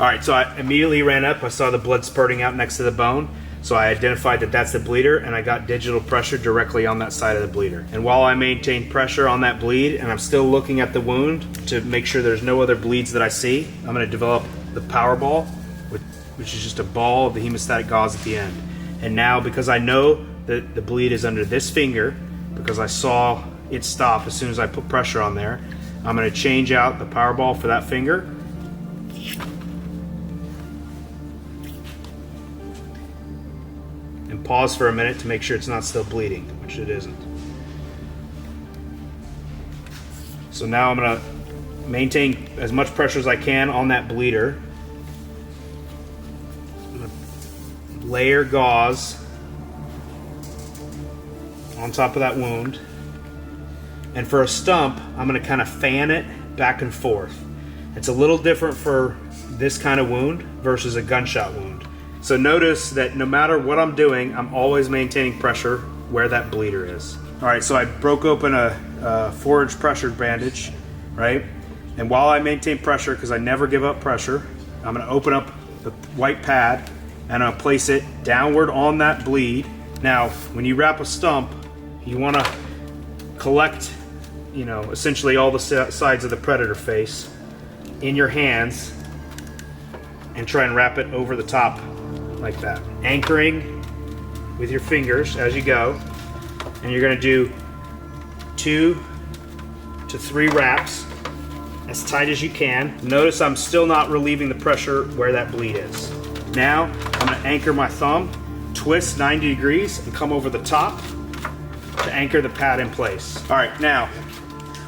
All right, so I immediately ran up. I saw the blood spurting out next to the bone. So I identified that that's the bleeder, and I got digital pressure directly on that side of the bleeder. And while I maintain pressure on that bleed, and I'm still looking at the wound to make sure there's no other bleeds that I see, I'm gonna develop the power ball, which is just a ball of the hemostatic gauze at the end. And now, because I know that the bleed is under this finger, because I saw it stop as soon as I put pressure on there, I'm gonna change out the power ball for that finger. And pause for a minute to make sure it's not still bleeding, which it isn't. So now I'm gonna maintain as much pressure as I can on that bleeder. I'm gonna layer gauze on top of that wound. And for a stump, I'm gonna kind of fan it back and forth. It's a little different for this kind of wound versus a gunshot wound. So notice that no matter what I'm doing, I'm always maintaining pressure where that bleeder is. All right, so I broke open a 4-inch pressure bandage, right? And while I maintain pressure, because I never give up pressure, I'm gonna open up the white pad and I'll place it downward on that bleed. Now, when you wrap a stump, you wanna collect, essentially all the sides of the predator face in your hands and try and wrap it over the top like that. Anchoring with your fingers as you go. And you're gonna do 2 to 3 wraps as tight as you can. Notice I'm still not relieving the pressure where that bleed is. Now, I'm gonna anchor my thumb, twist 90 degrees, and come over the top to anchor the pad in place. All right, now,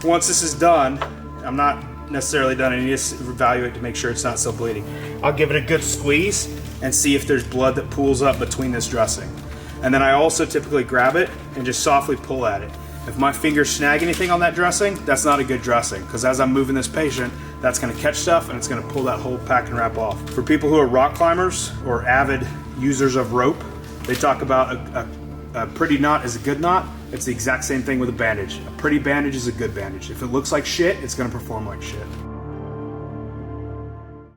once this is done, I'm not necessarily done. I need to evaluate to make sure it's not still bleeding. I'll give it a good squeeze and see if there's blood that pools up between this dressing. And then I also typically grab it and just softly pull at it. If my fingers snag anything on that dressing, that's not a good dressing, because as I'm moving this patient, that's gonna catch stuff and it's gonna pull that whole pack and wrap off. For people who are rock climbers or avid users of rope, they talk about a pretty knot is a good knot. It's the exact same thing with a bandage. A pretty bandage is a good bandage. If it looks like shit, it's gonna perform like shit.